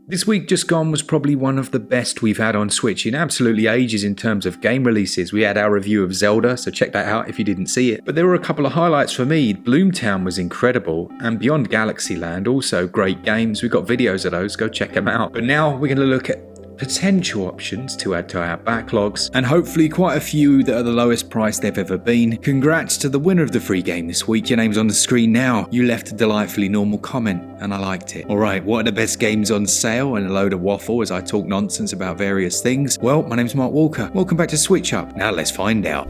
This week just gone was probably one of the best we've had on Switch in absolutely ages in terms of game releases. We had our review of Zelda, so check that out if you didn't see it. But there were a couple of highlights for me. Bloomtown was incredible, and Beyond Galaxyland, also great games. We've got videos of those, go check them out. But now we're going to look at potential options to add to our backlogs, and hopefully quite a few that are the lowest price they've ever been. Congrats to the winner of the free game this week. Your name's on the screen now. You left a delightfully normal comment and I liked it. Alright, what are the best games on sale, and a load of waffle as I talk nonsense about various things? Well, my name's Mark Walker. Welcome back to SwitchUp. Now let's find out.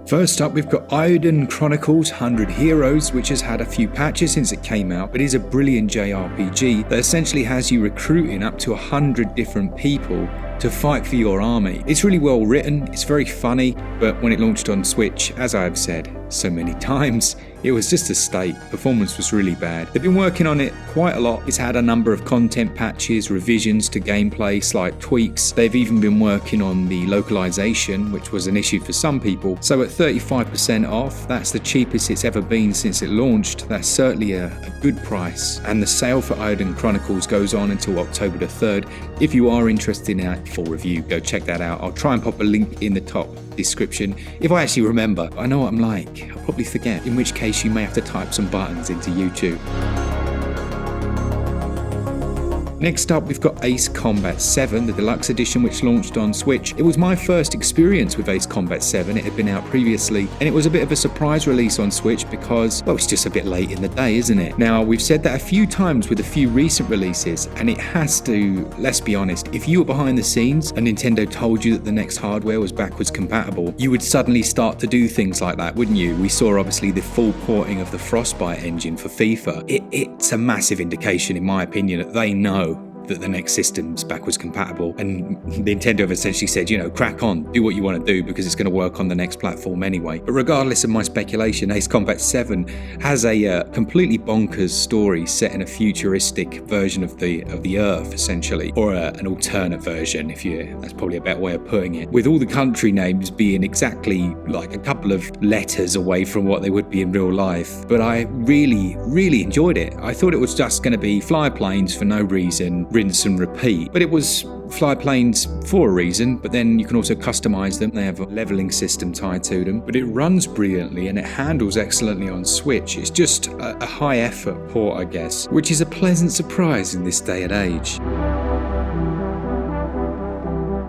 First up, we've got Hyperion Chronicles 100 Heroes, which has had a few patches since it came out, but is a brilliant JRPG that essentially has you recruiting up to 100 different people to fight for your army. It's really well written, it's very funny, but when it launched on Switch, as I have said so many times, it was just a state. Performance was really bad. They've been working on it quite a lot. It's had a number of content patches, revisions to gameplay, slight tweaks. They've even been working on the localization, which was an issue for some people. So at 35% off, that's the cheapest it's ever been since it launched. That's certainly a good price. And the sale for Hyperion Chronicles goes on until October the 3rd. If you are interested in that full review, go check that out. I'll try and pop a link in the top description if I actually remember. I know what I'm like, I'll probably forget, in which case you may have to type some buttons into YouTube. Next up, we've got Ace Combat 7, the deluxe edition, which launched on Switch. It was my first experience with Ace Combat 7. It had been out previously, and it was a bit of a surprise release on Switch because, well, it's just a bit late in the day, isn't it? Now, we've said that a few times with a few recent releases, and it has to, let's be honest, if you were behind the scenes and Nintendo told you that the next hardware was backwards compatible, you would suddenly start to do things like that, wouldn't you? We saw, obviously, the full porting of the Frostbite engine for FIFA. It's a massive indication, in my opinion, that they know that the next system's backwards compatible, and Nintendo have essentially said, crack on, do what you want to do because it's going to work on the next platform anyway. But regardless of my speculation, Ace Combat 7 has a completely bonkers story set in a futuristic version of the Earth, essentially, or an alternate version, that's probably a better way of putting it, with all the country names being exactly like a couple of letters away from what they would be in real life. But I really, really enjoyed it. I thought it was just going to be fly planes for no reason, rinse and repeat, but it was fly planes for a reason. But then you can also customize them. They have a leveling system tied to them, but it runs brilliantly and it handles excellently on Switch. It's just a high effort port, I guess, which is a pleasant surprise in this day and age.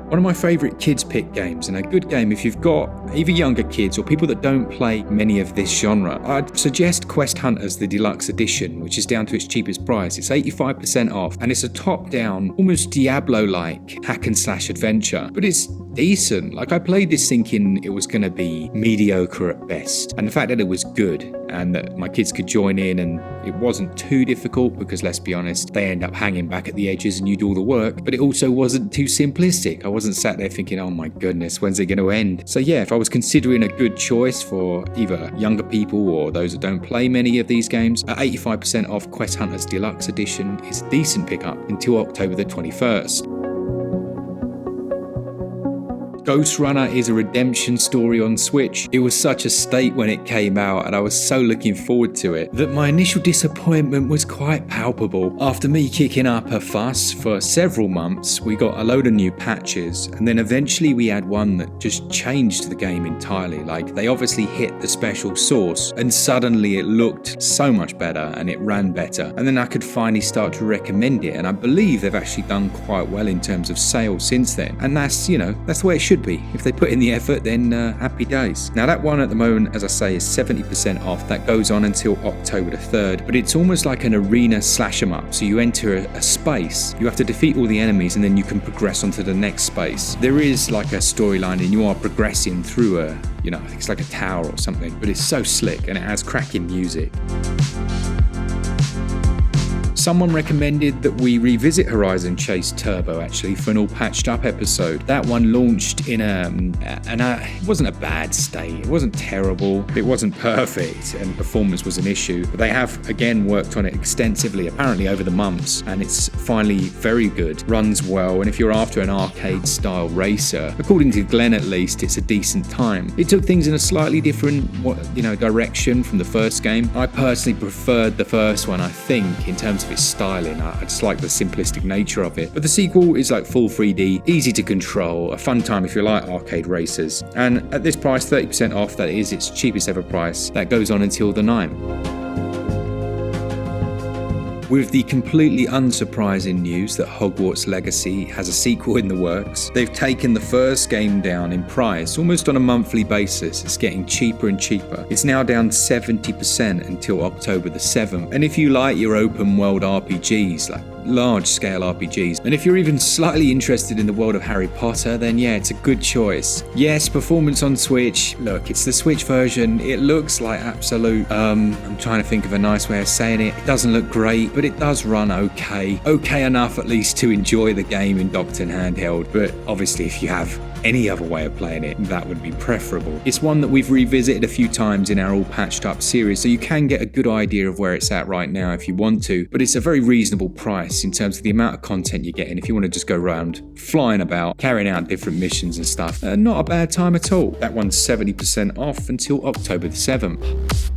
One of my favourite kids pick games, and a good game if you've got either younger kids or people that don't play many of this genre. I'd suggest Quest Hunters, the deluxe edition, which is down to its cheapest price. It's 85% off, and it's a top-down, almost Diablo-like hack and slash adventure, but it's decent. Like, I played this thinking it was going to be mediocre at best, and the fact that it was good and that my kids could join in and it wasn't too difficult, because let's be honest, they end up hanging back at the edges and you do all the work, but it also wasn't too simplistic. I wasn't sat there thinking, oh my goodness, when's it going to end? So yeah, if I was considering a good choice for either younger people or those that don't play many of these games, at 85% off, Quest Hunters Deluxe Edition is a decent pickup until October the 21st. Ghostrunner is a redemption story on Switch. It was such a state when it came out, and I was so looking forward to it that my initial disappointment was quite palpable. After me kicking up a fuss for several months, we got a load of new patches, and then eventually we had one that just changed the game entirely. Like, they obviously hit the special sauce, and suddenly it looked so much better and it ran better. And then I could finally start to recommend it, and I believe they've actually done quite well in terms of sales since then. And that's the way it should be. If they put in the effort, then happy days. Now, that one at the moment, as I say, is 70% off. That goes on until October the 3rd, but it's almost like an arena slash 'em up. So you enter a space, you have to defeat all the enemies, and then you can progress onto the next space. There is like a storyline, and you are progressing through I think it's like a tower or something, but it's so slick and it has cracking music. Someone recommended that we revisit Horizon Chase Turbo actually for an all patched up episode. That one launched in it wasn't a bad state. It wasn't terrible. It wasn't perfect, and performance was an issue. But they have again worked on it extensively, apparently over the months, and it's finally very good. Runs well, and if you're after an arcade style racer, according to Glen at least, it's a decent time. It took things in a slightly different direction from the first game. I personally preferred the first one, I think, in terms of its styling. I just like the simplistic nature of it. But the sequel is like full 3D, easy to control, a fun time if you like arcade racers. And at this price, 30% off, that is its cheapest ever price. That goes on until the 9th. With the completely unsurprising news that Hogwarts Legacy has a sequel in the works, they've taken the first game down in price almost on a monthly basis. It's getting cheaper and cheaper. It's now down 70% until October the 7th. And if you like your open world RPGs, like large scale RPGs, and if you're even slightly interested in the world of Harry Potter, then yeah, it's a good choice. Yes, performance on Switch. Look, it's the Switch version. It looks like absolute, I'm trying to think of a nice way of saying it. It doesn't look great, but it does run okay. Okay enough at least to enjoy the game in docked and handheld, but obviously if you have any other way of playing it, that would be preferable. It's one that we've revisited a few times in our all patched up series, so you can get a good idea of where it's at right now if you want to, but it's a very reasonable price in terms of the amount of content you're getting. If you want to just go around flying about, carrying out different missions and stuff, not a bad time at all. That one's 70% off until October the 7th.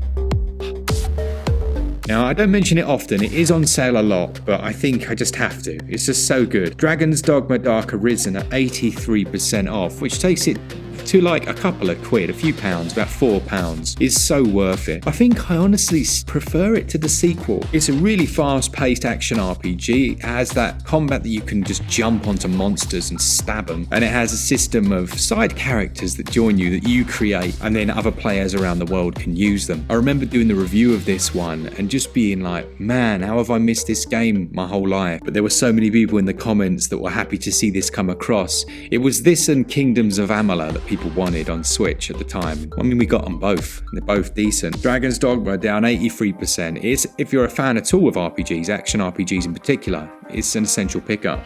Now, I don't mention it often, it is on sale a lot, but I think I just have to. It's just so good. Dragon's Dogma Dark Arisen at 83% off, which takes it to like a couple of quid, a few pounds, about £4, is so worth it. I think I honestly prefer it to the sequel. It's a really fast-paced action RPG. It has that combat that you can just jump onto monsters and stab them, and it has a system of side characters that join you that you create, and then other players around the world can use them. I remember doing the review of this one and just being like, man, how have I missed this game my whole life? But there were so many people in the comments that were happy to see this come across. It was this and Kingdoms of Amalur that people wanted on Switch at the time. I mean, we got them both. They're both decent. Dragon's Dogma down 83%. It's, if you're a fan at all of RPGs, action RPGs in particular, it's an essential pickup.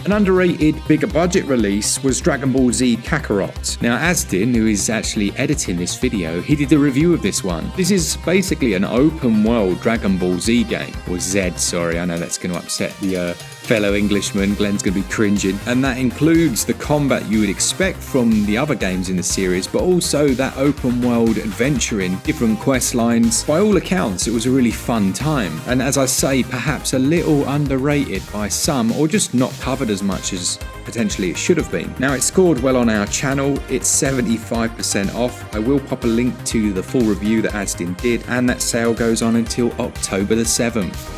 An underrated, bigger budget release was Dragon Ball Z Karkarot. Now, Asdin, who is actually editing this video, he did a review of this one. This is basically an open world Dragon Ball Z game, or Z, sorry, I know that's going to upset the fellow Englishman. Glen's going to be cringing. And that includes the combat you would expect from the other games in the series, but also that open world adventuring, different quest lines. By all accounts, it was a really fun time. And as I say, perhaps a little underrated by some, or just not covered as much as potentially it should have been. Now, it scored well on our channel. It's 75% off. I will pop a link to the full review that Asdin did, and that sale goes on until October the 7th.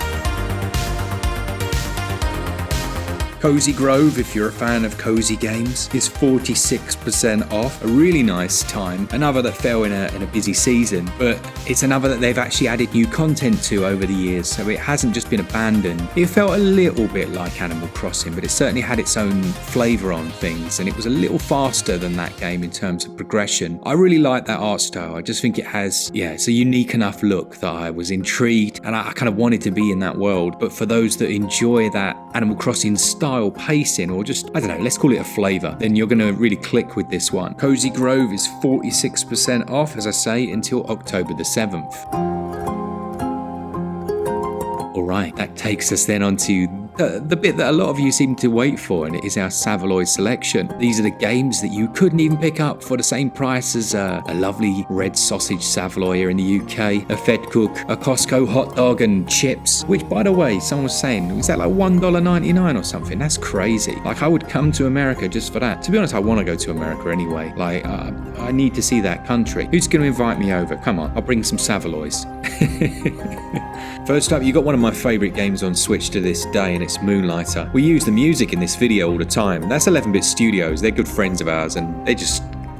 Cozy Grove, if you're a fan of cozy games, is 46% off. A really nice time. Another that fell in a busy season, but it's another that they've actually added new content to over the years, so it hasn't just been abandoned. It felt a little bit like Animal Crossing, but it certainly had its own flavour on things, and it was a little faster than that game in terms of progression. I really like that art style. I just think it has, it's a unique enough look that I was intrigued, and I kind of wanted to be in that world. But for those that enjoy that Animal Crossing style pacing, or just, I don't know, let's call it a flavour, then you're going to really click with this one. Cozy Grove is 46% off, as I say, until October the 7th. Alright, that takes us then onto the bit that a lot of you seem to wait for, and it is our Savoy selection. These are the games that you couldn't even pick up for the same price as a lovely red sausage Savoy here in the UK, a Fed Cook, a Costco hot dog and chips, which, by the way, someone was saying, is that like $1.99 or something? That's crazy. Like, I would come to America just for that. To be honest, I want to go to America anyway. Like, I need to see that country. Who's going to invite me over? Come on, I'll bring some Savoys. First up, you got one of my favourite games on Switch to this day, and it's Moonlighter. We use the music in this video all the time. That's 11-Bit Studios. They're good friends of ours, and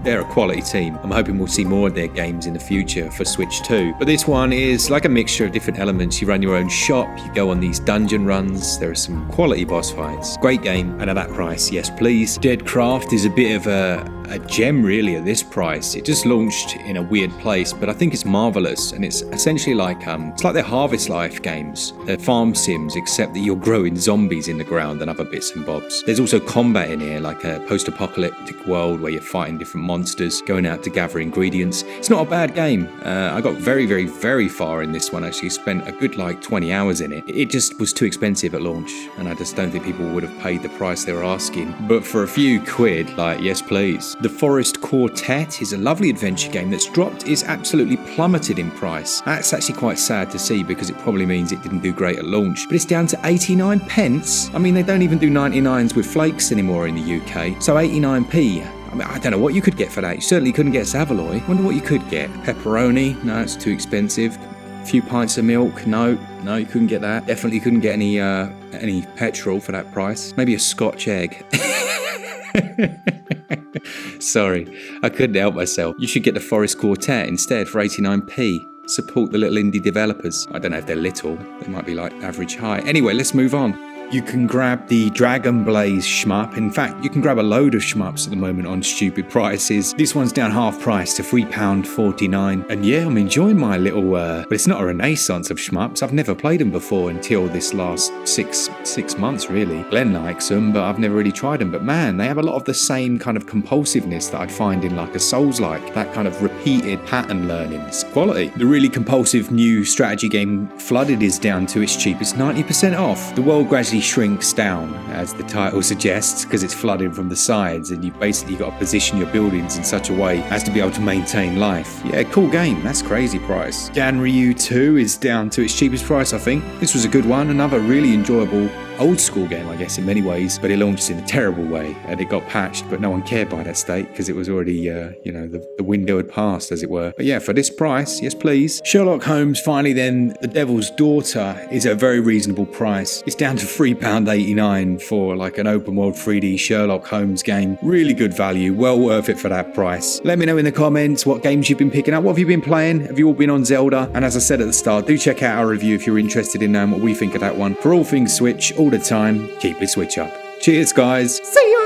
they're a quality team. I'm hoping we'll see more of their games in the future for Switch too. But this one is like a mixture of different elements. You run your own shop, you go on these dungeon runs, there are some quality boss fights. Great game, and at that price, yes please. Deadcraft is a bit of a a gem really at this price. It just launched in a weird place, but I think it's marvelous, and it's essentially like it's like their Harvest Life games. They're farm sims, except that you're growing zombies in the ground and other bits and bobs. There's also combat in here, like a post-apocalyptic world where you're fighting different monsters, going out to gather ingredients. It's not a bad game. I got very, very, very far in this one, actually. Spent a good like 20 hours in it. It just was too expensive at launch, and I just don't think people would have paid the price they were asking. But for a few quid, like, yes please. The Forest Quartet is a lovely adventure game that's dropped, is absolutely plummeted in price. That's actually quite sad to see, because it probably means it didn't do great at launch. But it's down to 89 pence. I mean, they don't even do 99s with flakes anymore in the UK. So 89p. I mean, I don't know what you could get for that. You certainly couldn't get Savoy. Wonder what you could get. Pepperoni? No, it's too expensive. A few pints of milk? No, you couldn't get that. Definitely couldn't get any petrol for that price. Maybe a Scotch egg. Sorry, I couldn't help myself. You should get the Forest Quartet instead for 89p. Support the little indie developers. I don't know if they're little. They might be like average height. Anyway, let's move on. You can grab the Dragon Blaze shmup. In fact, you can grab a load of shmups at the moment on stupid prices. This one's down half price to £3.49. And yeah, I'm enjoying my little, but it's not a renaissance of shmups. I've never played them before until this last six months, really. Glen likes them, but I've never really tried them. But man, they have a lot of the same kind of compulsiveness that I'd find in like a Souls-like. That kind of repeated pattern learning. It's quality. The really compulsive new strategy game Flooded is down to its cheapest 90% off. The world gradually shrinks down, as the title suggests, because it's flooding from the sides, and you've basically got to position your buildings in such a way as to be able to maintain life. Yeah, cool game. That's crazy price. Ganryu 2 is down to its cheapest price, I think. This was a good one. Another really enjoyable old school game, I guess, in many ways, but it launched in a terrible way, and it got patched, but no one cared by that state because it was already, the window had passed, as it were. But yeah, for this price, yes please. Sherlock Holmes, finally then, The Devil's Daughter is at a very reasonable price. It's down to £3.89 for like an open world 3D Sherlock Holmes game. Really good value, well worth it for that price. Let me know in the comments what games you've been picking up. What have you been playing? Have you all been on Zelda? And as I said at the start, do check out our review if you're interested in knowing what we think of that one. For all things Switch, all the time, keep it Switch up. Cheers guys. See you.